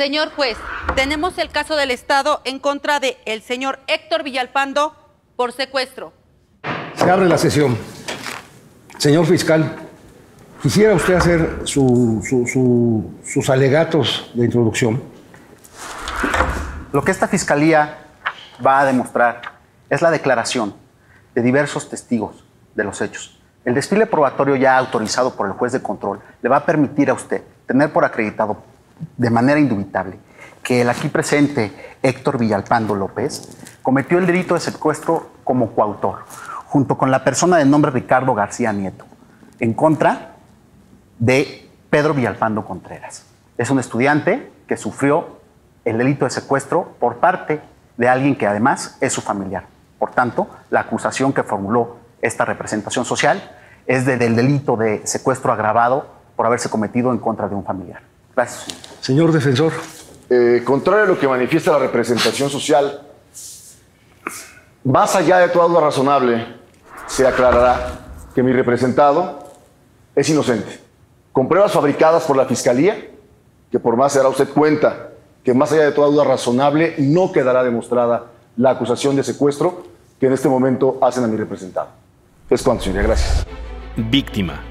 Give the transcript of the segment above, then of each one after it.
Señor juez, tenemos el caso del Estado en contra de el señor Héctor Villalpando por secuestro. Se abre la sesión. Señor fiscal, quisiera usted hacer sus alegatos de introducción. Lo que esta fiscalía va a demostrar es la declaración de diversos testigos de los hechos. El desfile probatorio ya autorizado por el juez de control le va a permitir a usted tener por acreditado de manera indubitable que el aquí presente Héctor Villalpando López cometió el delito de secuestro como coautor, junto con la persona de nombre Ricardo García Nieto, en contra de Pedro Villalpando Contreras. Es un estudiante que sufrió el delito de secuestro por parte de alguien que además es su familiar. Por tanto, la acusación que formuló esta representación social es del delito de secuestro agravado por haberse cometido en contra de un familiar. Gracias. Señor defensor. Contrario a lo que manifiesta la representación social, más allá de toda duda razonable, se aclarará que mi representado es inocente. Con pruebas fabricadas por la Fiscalía, que por más se dará usted cuenta que más allá de toda duda razonable no quedará demostrada la acusación de secuestro que en este momento hacen a mi representado. Es cuanto, señoría. Gracias. Víctima,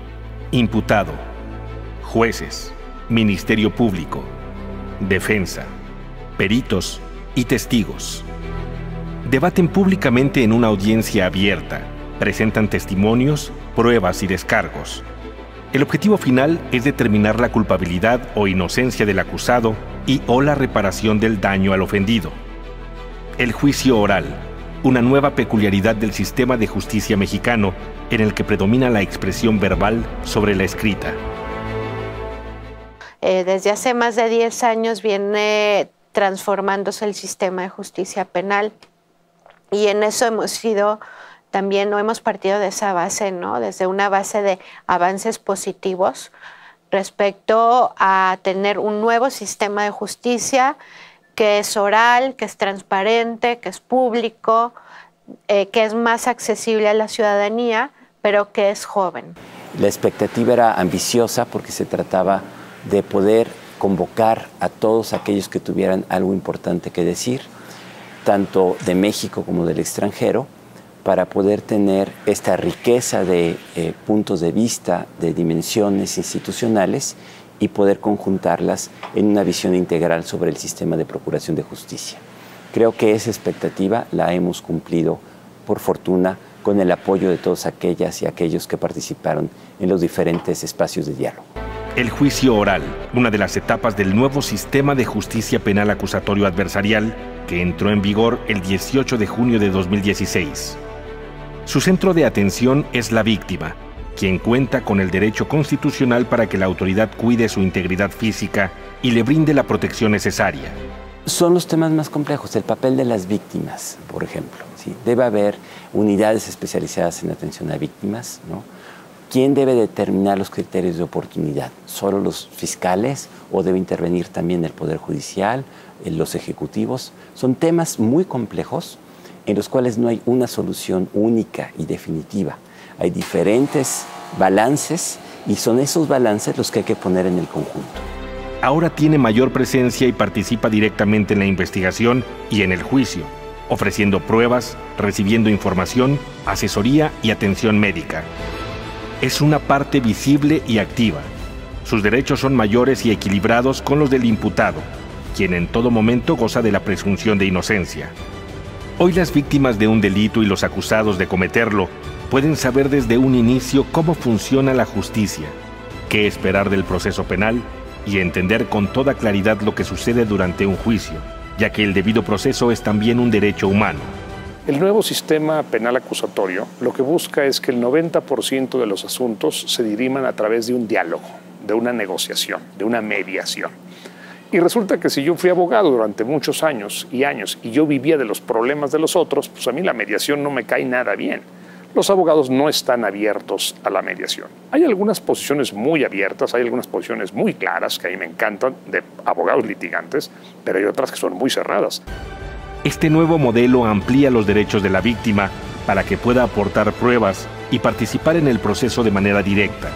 imputado, jueces, Ministerio Público, defensa, peritos y testigos. Debaten públicamente en una audiencia abierta, presentan testimonios, pruebas y descargos. El objetivo final es determinar la culpabilidad o inocencia del acusado y o la reparación del daño al ofendido. El juicio oral, una nueva peculiaridad del sistema de justicia mexicano en el que predomina la expresión verbal sobre la escrita. Desde hace más de 10 años viene transformándose el sistema de justicia penal y en eso también no hemos partido de esa base, ¿no? Desde una base de avances positivos respecto a tener un nuevo sistema de justicia que es oral, que es transparente, que es público, que es más accesible a la ciudadanía, pero que es joven. La expectativa era ambiciosa porque se trataba de poder convocar a todos aquellos que tuvieran algo importante que decir, tanto de México como del extranjero, para poder tener esta riqueza de puntos de vista, de dimensiones institucionales y poder conjuntarlas en una visión integral sobre el sistema de procuración de justicia. Creo que esa expectativa la hemos cumplido, por fortuna, con el apoyo de todas aquellas y aquellos que participaron en los diferentes espacios de diálogo. El juicio oral, una de las etapas del nuevo sistema de justicia penal acusatorio adversarial que entró en vigor el 18 de junio de 2016. Su centro de atención es la víctima, quien cuenta con el derecho constitucional para que la autoridad cuide su integridad física y le brinde la protección necesaria. Son los temas más complejos, el papel de las víctimas, por ejemplo, ¿sí? Debe haber unidades especializadas en atención a víctimas, ¿no? ¿Quién debe determinar los criterios de oportunidad? ¿Solo los fiscales o debe intervenir también el Poder Judicial, los ejecutivos? Son temas muy complejos en los cuales no hay una solución única y definitiva. Hay diferentes balances y son esos balances los que hay que poner en el conjunto. Ahora tiene mayor presencia y participa directamente en la investigación y en el juicio, ofreciendo pruebas, recibiendo información, asesoría y atención médica. Es una parte visible y activa. Sus derechos son mayores y equilibrados con los del imputado, quien en todo momento goza de la presunción de inocencia. Hoy las víctimas de un delito y los acusados de cometerlo pueden saber desde un inicio cómo funciona la justicia, qué esperar del proceso penal y entender con toda claridad lo que sucede durante un juicio, ya que el debido proceso es también un derecho humano. El nuevo sistema penal acusatorio lo que busca es que el 90% de los asuntos se diriman a través de un diálogo, de una negociación, de una mediación. Y resulta que si yo fui abogado durante muchos años y yo vivía de los problemas de los otros, pues a mí la mediación no me cae nada bien. Los abogados no están abiertos a la mediación. Hay algunas posiciones muy abiertas, hay algunas posiciones muy claras que a mí me encantan de abogados litigantes, pero hay otras que son muy cerradas. Este nuevo modelo amplía los derechos de la víctima para que pueda aportar pruebas y participar en el proceso de manera directa,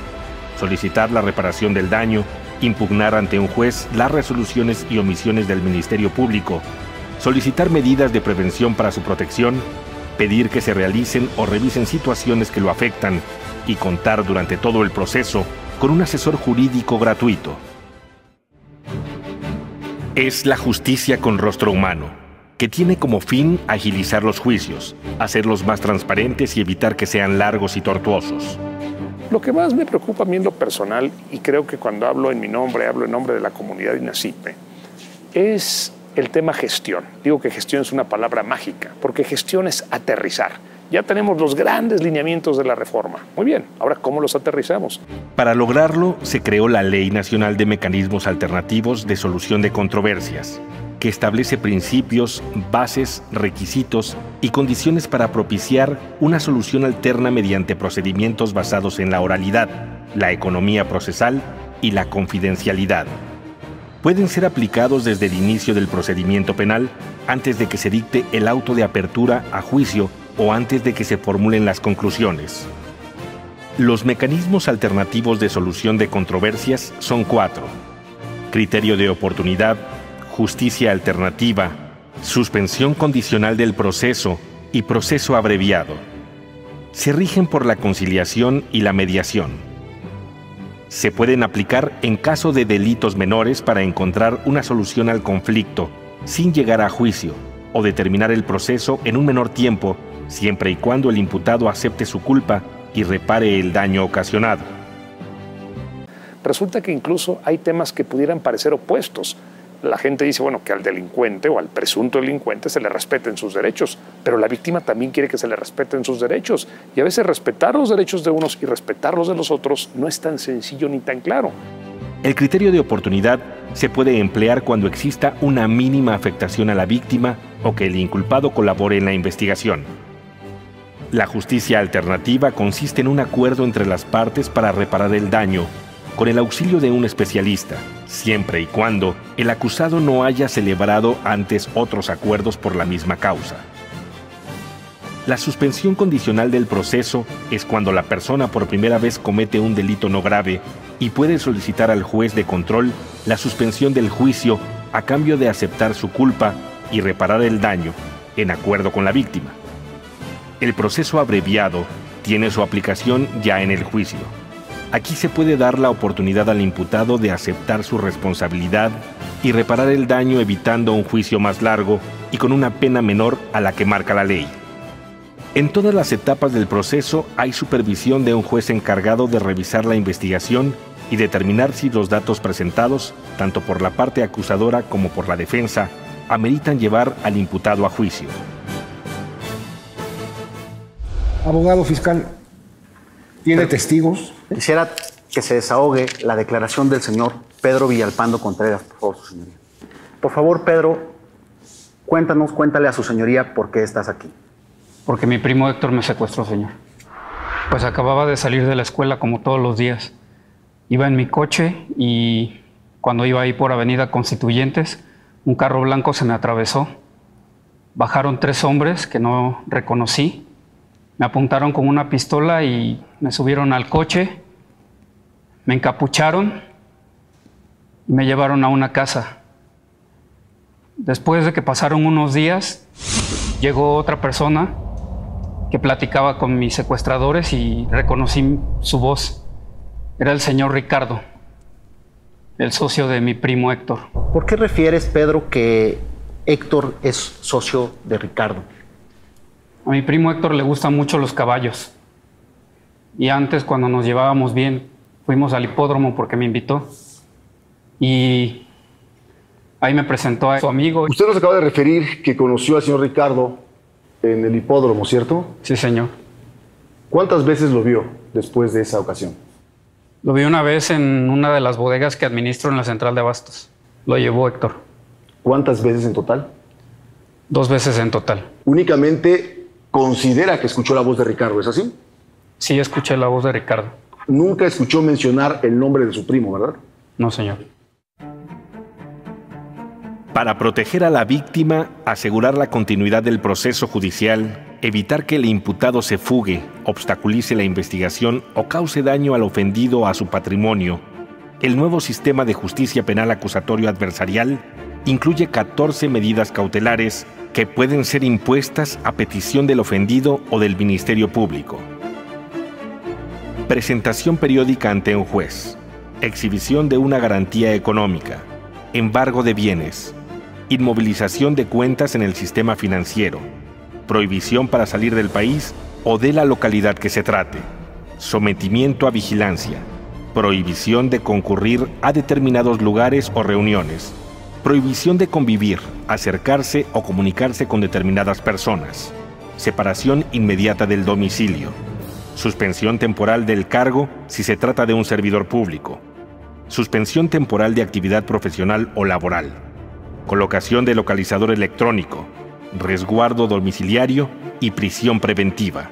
solicitar la reparación del daño impugnar ante un juez las resoluciones y omisiones del Ministerio Público, solicitar medidas de prevención para su protección, pedir que se realicen o revisen situaciones que lo afectan y contar durante todo el proceso con un asesor jurídico gratuito. Es la justicia con rostro humano, que tiene como fin agilizar los juicios, hacerlos más transparentes y evitar que sean largos y tortuosos. Lo que más me preocupa a mí en lo personal, y creo que cuando hablo en mi nombre, hablo en nombre de la comunidad INACYPE, es el tema gestión. Digo que gestión es una palabra mágica, porque gestión es aterrizar. Ya tenemos los grandes lineamientos de la reforma. Muy bien, ahora ¿cómo los aterrizamos? Para lograrlo, se creó la Ley Nacional de Mecanismos Alternativos de Solución de Controversias, que establece principios, bases, requisitos y condiciones para propiciar una solución alterna mediante procedimientos basados en la oralidad, la economía procesal y la confidencialidad. Pueden ser aplicados desde el inicio del procedimiento penal, antes de que se dicte el auto de apertura a juicio o antes de que se formulen las conclusiones. Los mecanismos alternativos de solución de controversias son 4: criterio de oportunidad, justicia alternativa, suspensión condicional del proceso y proceso abreviado. Se rigen por la conciliación y la mediación. Se pueden aplicar en caso de delitos menores para encontrar una solución al conflicto sin llegar a juicio o determinar el proceso en un menor tiempo, siempre y cuando el imputado acepte su culpa y repare el daño ocasionado. Resulta que incluso hay temas que pudieran parecer opuestos. La gente dice, bueno, que al delincuente o al presunto delincuente se le respeten sus derechos, pero la víctima también quiere que se le respeten sus derechos. Y a veces respetar los derechos de unos y respetar los de los otros no es tan sencillo ni tan claro. El criterio de oportunidad se puede emplear cuando exista una mínima afectación a la víctima o que el inculpado colabore en la investigación. La justicia alternativa consiste en un acuerdo entre las partes para reparar el daño, con el auxilio de un especialista, siempre y cuando el acusado no haya celebrado antes otros acuerdos por la misma causa. La suspensión condicional del proceso es cuando la persona por primera vez comete un delito no grave y puede solicitar al juez de control la suspensión del juicio a cambio de aceptar su culpa y reparar el daño, en acuerdo con la víctima. El proceso abreviado tiene su aplicación ya en el juicio. Aquí se puede dar la oportunidad al imputado de aceptar su responsabilidad y reparar el daño evitando un juicio más largo y con una pena menor a la que marca la ley. En todas las etapas del proceso hay supervisión de un juez encargado de revisar la investigación y determinar si los datos presentados, tanto por la parte acusadora como por la defensa, ameritan llevar al imputado a juicio. Abogado fiscal, ¿tiene testigos? Quisiera que se desahogue la declaración del señor Pedro Villalpando Contreras, por favor, su señoría. Por favor, Pedro, cuéntale a su señoría por qué estás aquí. Porque mi primo Héctor me secuestró, señor. Pues acababa de salir de la escuela como todos los días. Iba en mi coche y cuando iba ahí por Avenida Constituyentes, un carro blanco se me atravesó. Bajaron 3 hombres que no reconocí. Me apuntaron con una pistola y me subieron al coche, me encapucharon y me llevaron a una casa. Después de que pasaron unos días, llegó otra persona que platicaba con mis secuestradores y reconocí su voz. Era el señor Ricardo, el socio de mi primo Héctor. ¿Por qué refieres, Pedro, que Héctor es socio de Ricardo? A mi primo Héctor le gustan mucho los caballos. Y antes, cuando nos llevábamos bien, fuimos al hipódromo porque me invitó. Y ahí me presentó a su amigo. Usted nos acaba de referir que conoció al señor Ricardo en el hipódromo, ¿cierto? Sí, señor. ¿Cuántas veces lo vio después de esa ocasión? Lo vi una vez en una de las bodegas que administro en la central de abastos. Lo llevó Héctor. ¿Cuántas veces en total? 2 veces en total. Únicamente considera que escuchó la voz de Ricardo, ¿es así? Sí, escuché la voz de Ricardo. Nunca escuchó mencionar el nombre de su primo, ¿verdad? No, señor. Para proteger a la víctima, asegurar la continuidad del proceso judicial, evitar que el imputado se fugue, obstaculice la investigación o cause daño al ofendido o a su patrimonio, el nuevo sistema de justicia penal acusatorio adversarial incluye 14 medidas cautelares que pueden ser impuestas a petición del ofendido o del Ministerio Público. Presentación periódica ante un juez, exhibición de una garantía económica, embargo de bienes, inmovilización de cuentas en el sistema financiero, prohibición para salir del país o de la localidad que se trate, sometimiento a vigilancia, prohibición de concurrir a determinados lugares o reuniones, prohibición de convivir, acercarse o comunicarse con determinadas personas, separación inmediata del domicilio, suspensión temporal del cargo si se trata de un servidor público, suspensión temporal de actividad profesional o laboral, colocación de localizador electrónico, resguardo domiciliario y prisión preventiva.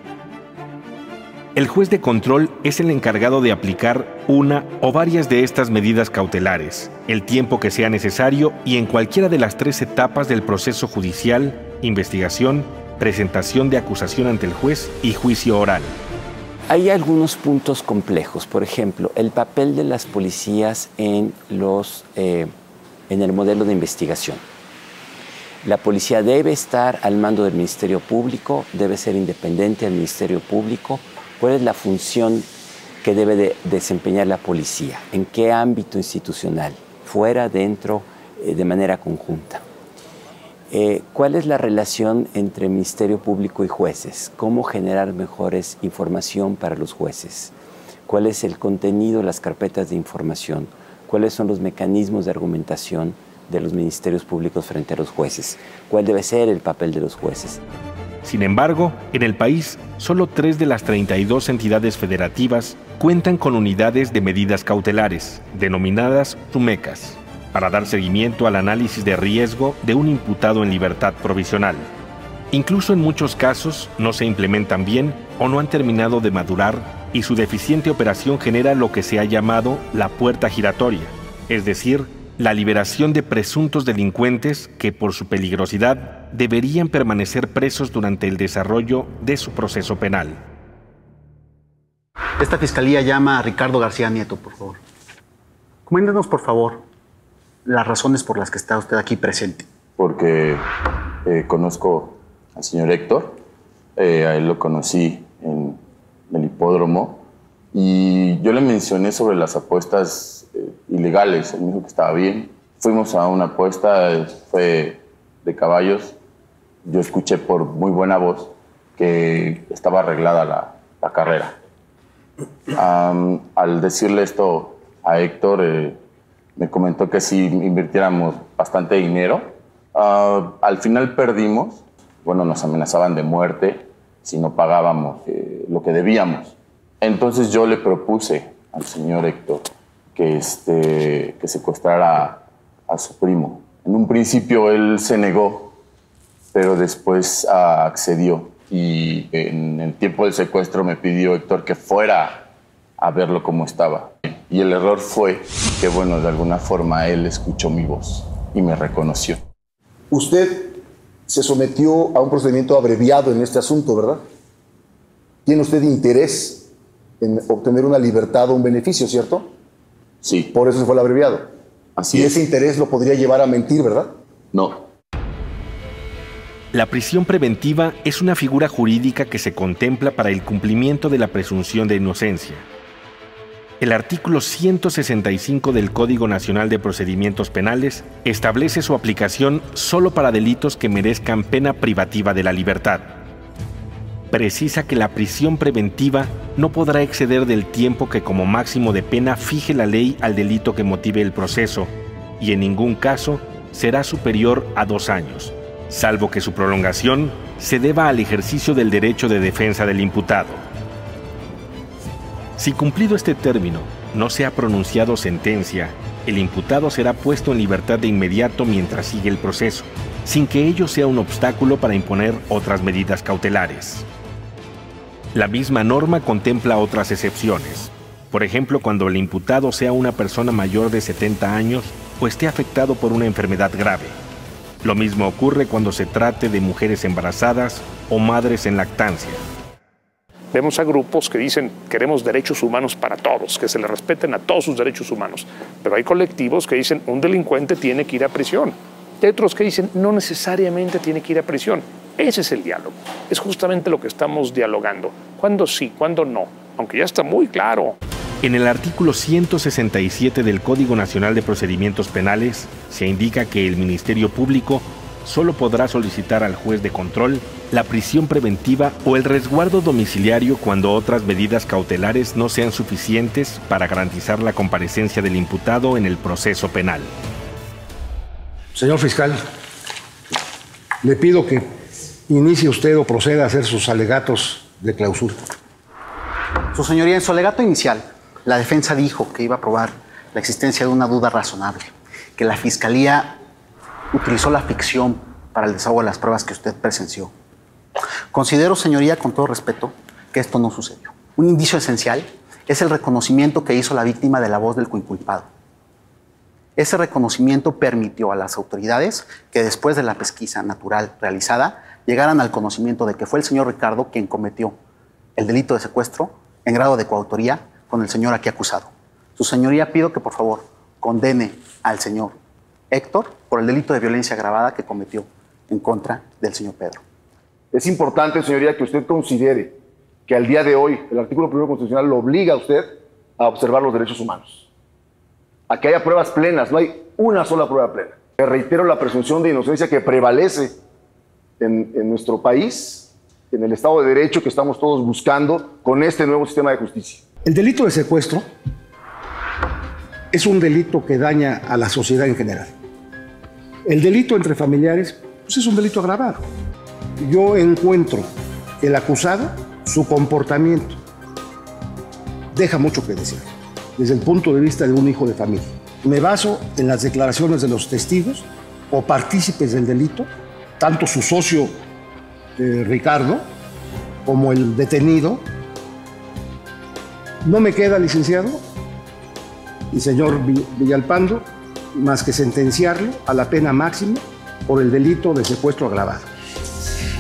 El juez de control es el encargado de aplicar una o varias de estas medidas cautelares, el tiempo que sea necesario y en cualquiera de las 3 etapas del proceso judicial, investigación, presentación de acusación ante el juez y juicio oral. Hay algunos puntos complejos, por ejemplo, el papel de las policías en el modelo de investigación. La policía debe estar al mando del Ministerio Público, debe ser independiente del Ministerio Público. ¿Cuál es la función que debe de desempeñar la policía? ¿En qué ámbito institucional? ¿Fuera, dentro, de manera conjunta? ¿Cuál es la relación entre Ministerio Público y jueces? ¿Cómo generar mejores información para los jueces? ¿Cuál es el contenido de las carpetas de información? ¿Cuáles son los mecanismos de argumentación de los ministerios públicos frente a los jueces? ¿Cuál debe ser el papel de los jueces? Sin embargo, en el país, solo 3 de las 32 entidades federativas cuentan con unidades de medidas cautelares, denominadas SUMECAS, para dar seguimiento al análisis de riesgo de un imputado en libertad provisional. Incluso en muchos casos no se implementan bien o no han terminado de madurar y su deficiente operación genera lo que se ha llamado la puerta giratoria, es decir, la liberación de presuntos delincuentes que por su peligrosidad deberían permanecer presos durante el desarrollo de su proceso penal. Esta fiscalía llama a Ricardo García Nieto, por favor. Coméntenos, por favor, las razones por las que está usted aquí presente. Porque conozco al señor Héctor, a él lo conocí en el hipódromo y yo le mencioné sobre las apuestas ilegales. Él me dijo que estaba bien. Fuimos a una apuesta, fue de caballos. Yo escuché por muy buena voz que estaba arreglada la carrera. Al decirle esto a Héctor, me comentó que si invirtiéramos bastante dinero. Al final perdimos. Bueno, nos amenazaban de muerte si no pagábamos lo que debíamos. Entonces yo le propuse al señor Héctor que secuestrara a su primo. En un principio él se negó, pero después accedió. Y en el tiempo del secuestro me pidió Héctor que fuera a verlo cómo estaba. Y el error fue que, bueno, de alguna forma él escuchó mi voz y me reconoció. Usted se sometió a un procedimiento abreviado en este asunto, ¿verdad? ¿Tiene usted interés en obtener una libertad o un beneficio, cierto? Sí. Por eso se fue el abreviado. Así y es. ese interés lo podría llevar a mentir, ¿verdad? No. La prisión preventiva es una figura jurídica que se contempla para el cumplimiento de la presunción de inocencia. El artículo 165 del Código Nacional de Procedimientos Penales establece su aplicación solo para delitos que merezcan pena privativa de la libertad. Precisa que la prisión preventiva no podrá exceder del tiempo que como máximo de pena fije la ley al delito que motive el proceso y en ningún caso será superior a 2 años, salvo que su prolongación se deba al ejercicio del derecho de defensa del imputado. Si cumplido este término no se ha pronunciado sentencia, el imputado será puesto en libertad de inmediato mientras sigue el proceso, sin que ello sea un obstáculo para imponer otras medidas cautelares. La misma norma contempla otras excepciones. Por ejemplo, cuando el imputado sea una persona mayor de 70 años o esté afectado por una enfermedad grave. Lo mismo ocurre cuando se trate de mujeres embarazadas o madres en lactancia. Vemos a grupos que dicen queremos derechos humanos para todos, que se le respeten a todos sus derechos humanos. Pero hay colectivos que dicen un delincuente tiene que ir a prisión. Hay otros que dicen no necesariamente tiene que ir a prisión. Ese es el diálogo. Es justamente lo que estamos dialogando. ¿Cuándo sí, cuándo no? Aunque ya está muy claro. En el artículo 167 del Código Nacional de Procedimientos Penales se indica que el Ministerio Público solo podrá solicitar al juez de control la prisión preventiva o el resguardo domiciliario cuando otras medidas cautelares no sean suficientes para garantizar la comparecencia del imputado en el proceso penal. Señor fiscal, le pido que inicie usted o proceda a hacer sus alegatos de clausura. Su señoría, en su alegato inicial, la defensa dijo que iba a probar la existencia de una duda razonable, que la fiscalía utilizó la ficción para el desahogo de las pruebas que usted presenció. Considero, señoría, con todo respeto, que esto no sucedió. Un indicio esencial es el reconocimiento que hizo la víctima de la voz del coinculpado. Ese reconocimiento permitió a las autoridades que después de la pesquisa natural realizada llegaran al conocimiento de que fue el señor Ricardo quien cometió el delito de secuestro en grado de coautoría con el señor aquí acusado. Su señoría, pido que por favor condene al señor Héctor por el delito de violencia agravada que cometió en contra del señor Pedro. Es importante, señoría, que usted considere que al día de hoy el artículo 1 constitucional lo obliga a usted a observar los derechos humanos. A que haya pruebas plenas, no hay una sola prueba plena. Me reitero la presunción de inocencia que prevalece en nuestro país, en el Estado de Derecho que estamos todos buscando con este nuevo sistema de justicia. El delito de secuestro es un delito que daña a la sociedad en general. El delito entre familiares pues es un delito agravado. Yo encuentro el acusado, su comportamiento deja mucho que desear desde el punto de vista de un hijo de familia. Me baso en las declaraciones de los testigos o partícipes del delito, tanto su socio Ricardo como el detenido. No me queda, licenciado y señor Villalpando, más que sentenciarlo a la pena máxima por el delito de secuestro agravado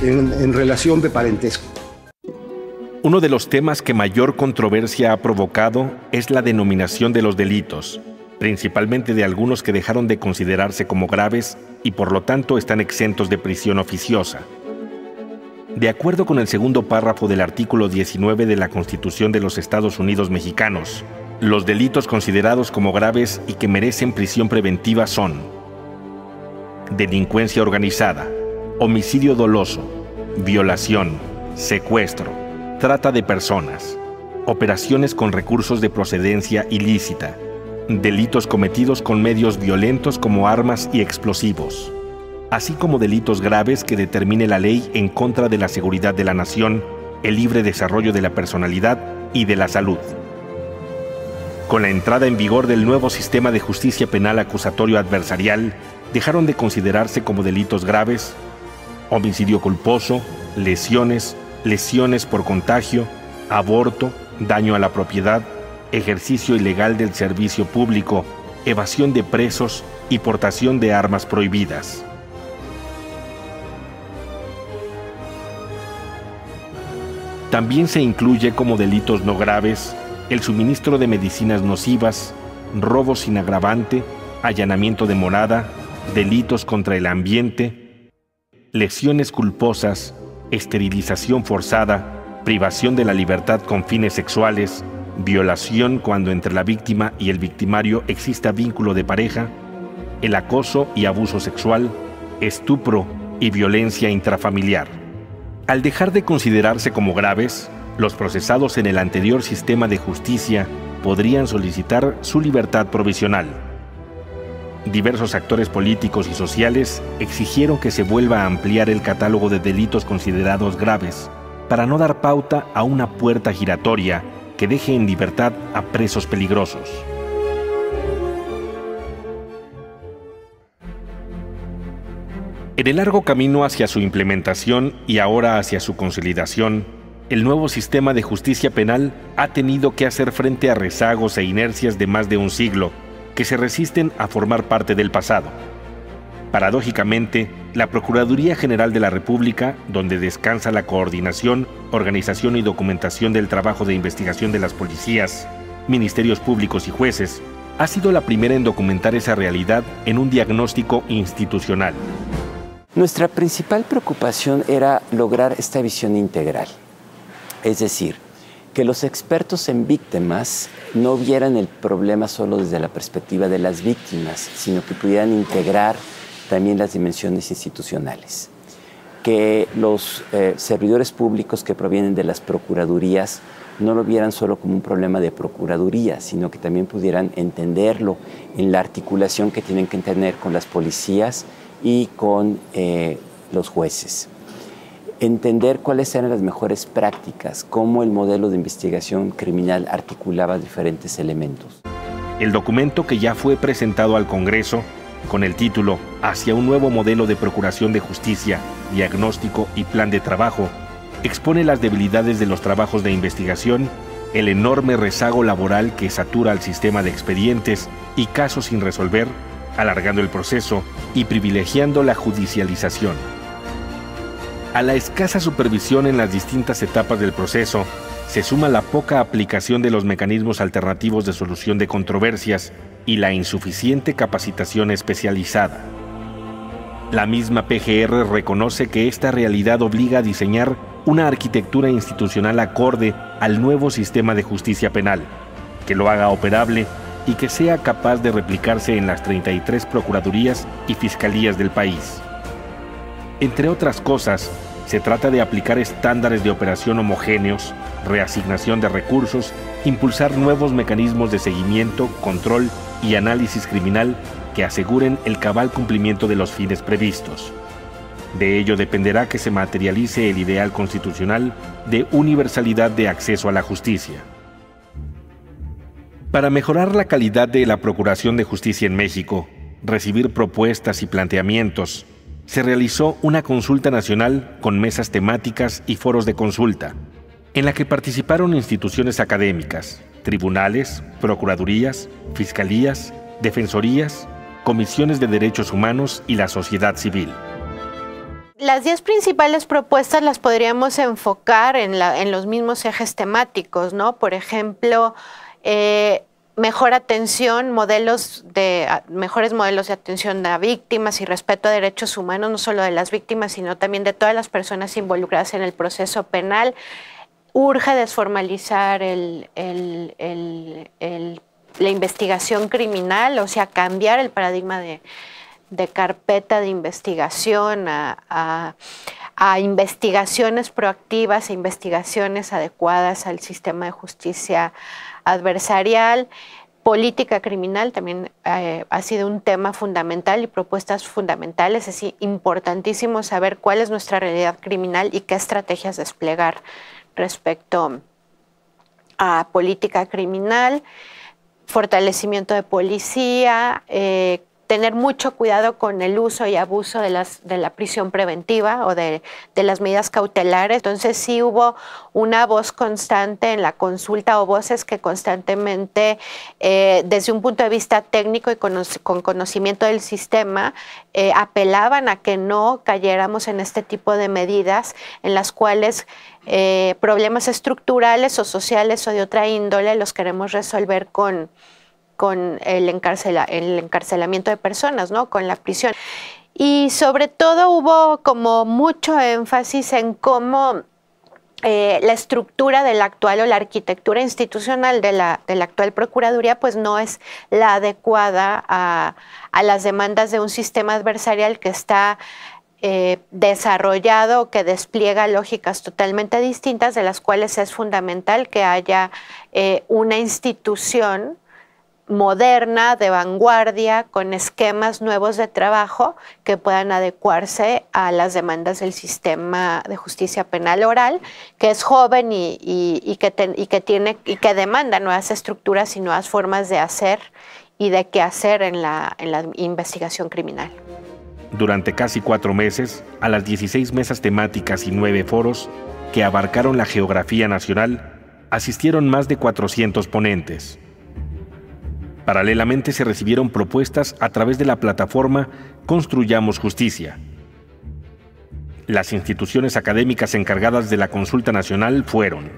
en relación de parentesco. Uno de los temas que mayor controversia ha provocado es la denominación de los delitos, principalmente de algunos que dejaron de considerarse como graves y por lo tanto están exentos de prisión oficiosa. De acuerdo con el segundo párrafo del artículo 19 de la Constitución de los Estados Unidos Mexicanos, los delitos considerados como graves y que merecen prisión preventiva son delincuencia organizada, homicidio doloso, violación, secuestro, trata de personas, operaciones con recursos de procedencia ilícita, delitos cometidos con medios violentos como armas y explosivos, así como delitos graves que determine la ley en contra de la seguridad de la nación, el libre desarrollo de la personalidad y de la salud. Con la entrada en vigor del nuevo sistema de justicia penal acusatorio adversarial, dejaron de considerarse como delitos graves homicidio culposo, lesiones, lesiones por contagio, aborto, daño a la propiedad, ejercicio ilegal del servicio público, evasión de presos y portación de armas prohibidas. También se incluye como delitos no graves el suministro de medicinas nocivas, robo sin agravante, allanamiento de morada, delitos contra el ambiente, lesiones culposas, esterilización forzada, privación de la libertad con fines sexuales, violación cuando entre la víctima y el victimario exista vínculo de pareja, el acoso y abuso sexual, estupro y violencia intrafamiliar. Al dejar de considerarse como graves, los procesados en el anterior sistema de justicia podrían solicitar su libertad provisional. Diversos actores políticos y sociales exigieron que se vuelva a ampliar el catálogo de delitos considerados graves para no dar pauta a una puerta giratoria que deje en libertad a presos peligrosos. En el largo camino hacia su implementación y ahora hacia su consolidación, el nuevo sistema de justicia penal ha tenido que hacer frente a rezagos e inercias de más de un siglo que se resisten a formar parte del pasado. Paradójicamente, la Procuraduría General de la República, donde descansa la coordinación, organización y documentación del trabajo de investigación de las policías, ministerios públicos y jueces, ha sido la primera en documentar esa realidad en un diagnóstico institucional. Nuestra principal preocupación era lograr esta visión integral, es decir, que los expertos en víctimas no vieran el problema solo desde la perspectiva de las víctimas, sino que pudieran integrar también las dimensiones institucionales. Que los servidores públicos que provienen de las procuradurías no lo vieran solo como un problema de procuraduría, sino que también pudieran entenderlo en la articulación que tienen que tener con las policías y con los jueces. Entender cuáles eran las mejores prácticas, cómo el modelo de investigación criminal articulaba diferentes elementos. El documento, que ya fue presentado al Congreso con el título Hacia un nuevo modelo de procuración de justicia, diagnóstico y plan de trabajo, expone las debilidades de los trabajos de investigación, el enorme rezago laboral que satura al sistema de expedientes y casos sin resolver, alargando el proceso y privilegiando la judicialización. A la escasa supervisión en las distintas etapas del proceso, se suma la poca aplicación de los mecanismos alternativos de solución de controversias y la insuficiente capacitación especializada. La misma PGR reconoce que esta realidad obliga a diseñar una arquitectura institucional acorde al nuevo sistema de justicia penal, que lo haga operable y que sea capaz de replicarse en las 33 procuradurías y fiscalías del país. Entre otras cosas, se trata de aplicar estándares de operación homogéneos, reasignación de recursos, impulsar nuevos mecanismos de seguimiento, control y análisis criminal que aseguren el cabal cumplimiento de los fines previstos. De ello dependerá que se materialice el ideal constitucional de universalidad de acceso a la justicia. Para mejorar la calidad de la Procuración de Justicia en México, recibir propuestas y planteamientos, se realizó una consulta nacional con mesas temáticas y foros de consulta, en la que participaron instituciones académicas, tribunales, procuradurías, fiscalías, defensorías, comisiones de derechos humanos y la sociedad civil. Las 10 principales propuestas las podríamos enfocar en los mismos ejes temáticos, ¿no? Por ejemplo, mejor atención, mejores modelos de atención a víctimas y respeto a derechos humanos, no solo de las víctimas, sino también de todas las personas involucradas en el proceso penal. Urge desformalizar la investigación criminal, o sea, cambiar el paradigma de carpeta de investigación a investigaciones proactivas e investigaciones adecuadas al sistema de justicia adversarial. Política criminal también ha sido un tema fundamental y propuestas fundamentales. Es importantísimo saber cuál es nuestra realidad criminal y qué estrategias desplegar respecto a política criminal, fortalecimiento de policía, tener mucho cuidado con el uso y abuso de la prisión preventiva o de las medidas cautelares. Entonces sí hubo una voz constante en la consulta, o voces que constantemente, desde un punto de vista técnico y con conocimiento del sistema, apelaban a que no cayéramos en este tipo de medidas en las cuales problemas estructurales o sociales o de otra índole los queremos resolver con el encarcelamiento de personas, ¿no? Con la prisión. Y sobre todo hubo como mucho énfasis en cómo la estructura del actual o la arquitectura institucional de la actual Procuraduría pues no es la adecuada a las demandas de un sistema adversarial que está desarrollado, que despliega lógicas totalmente distintas, de las cuales es fundamental que haya una institución moderna, de vanguardia, con esquemas nuevos de trabajo que puedan adecuarse a las demandas del sistema de justicia penal oral, que es joven y que demanda nuevas estructuras y nuevas formas de hacer y de qué hacer en la investigación criminal. Durante casi 4 meses, a las 16 mesas temáticas y 9 foros que abarcaron la geografía nacional, asistieron más de 400 ponentes. Paralelamente se recibieron propuestas a través de la plataforma Construyamos Justicia. Las instituciones académicas encargadas de la consulta nacional fueron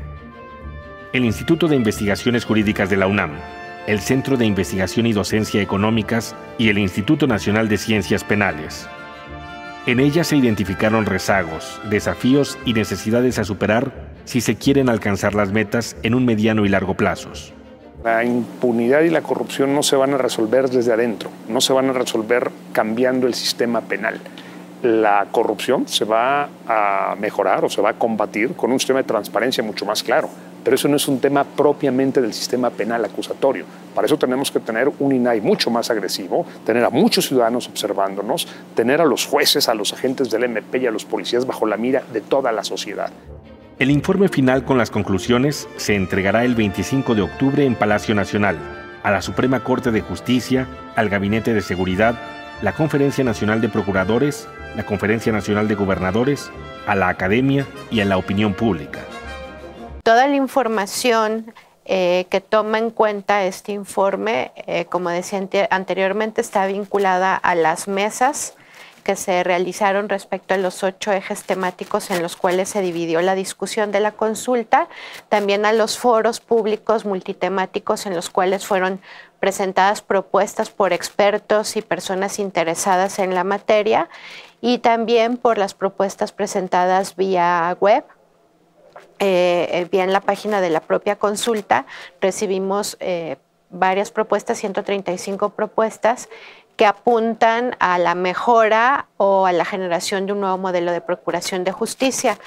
el Instituto de Investigaciones Jurídicas de la UNAM, el Centro de Investigación y Docencia Económicas y el Instituto Nacional de Ciencias Penales. En ellas se identificaron rezagos, desafíos y necesidades a superar si se quieren alcanzar las metas en un mediano y largo plazos. La impunidad y la corrupción no se van a resolver desde adentro, no se van a resolver cambiando el sistema penal. La corrupción se va a mejorar o se va a combatir con un sistema de transparencia mucho más claro, pero eso no es un tema propiamente del sistema penal acusatorio. Para eso tenemos que tener un INAI mucho más agresivo, tener a muchos ciudadanos observándonos, tener a los jueces, a los agentes del MP y a los policías bajo la mira de toda la sociedad. El informe final con las conclusiones se entregará el 25 de octubre en Palacio Nacional, a la Suprema Corte de Justicia, al Gabinete de Seguridad, la Conferencia Nacional de Procuradores, la Conferencia Nacional de Gobernadores, a la Academia y a la opinión pública. Toda la información que toma en cuenta este informe, como decía anteriormente, está vinculada a las mesas que se realizaron respecto a los 8 ejes temáticos en los cuales se dividió la discusión de la consulta, también a los foros públicos multitemáticos en los cuales fueron presentadas propuestas por expertos y personas interesadas en la materia, y también por las propuestas presentadas vía web. Vía en la página de la propia consulta recibimos varias propuestas, 135 propuestas, que apuntan a la mejora o a la generación de un nuevo modelo de procuración de justicia.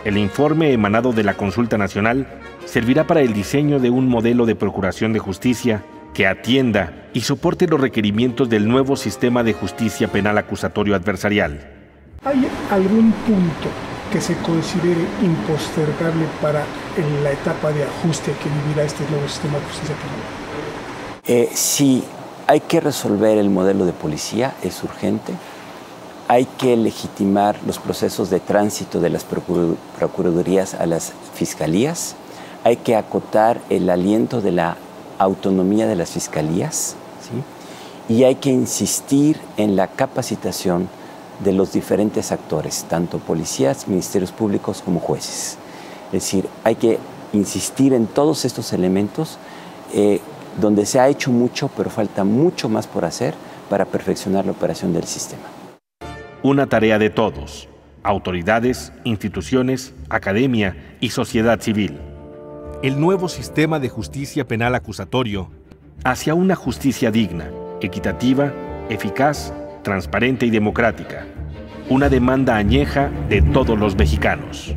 El informe emanado de la Consulta Nacional servirá para el diseño de un modelo de procuración de justicia que atienda y soporte los requerimientos del nuevo sistema de justicia penal acusatorio adversarial. ¿Hay algún punto que se considere impostergable para la etapa de ajuste que vivirá este nuevo sistema de justicia penal? Sí, hay que resolver el modelo de policía, es urgente. Hay que legitimar los procesos de tránsito de las procuradurías a las fiscalías. Hay que acotar el aliento de la autonomía de las fiscalías, ¿sí? Y hay que insistir en la capacitación de los diferentes actores, tanto policías, ministerios públicos como jueces. Es decir, hay que insistir en todos estos elementos donde se ha hecho mucho, pero falta mucho más por hacer para perfeccionar la operación del sistema. Una tarea de todos, autoridades, instituciones, academia y sociedad civil. El nuevo sistema de justicia penal acusatorio hacia una justicia digna, equitativa, eficaz, transparente y democrática. Una demanda añeja de todos los mexicanos.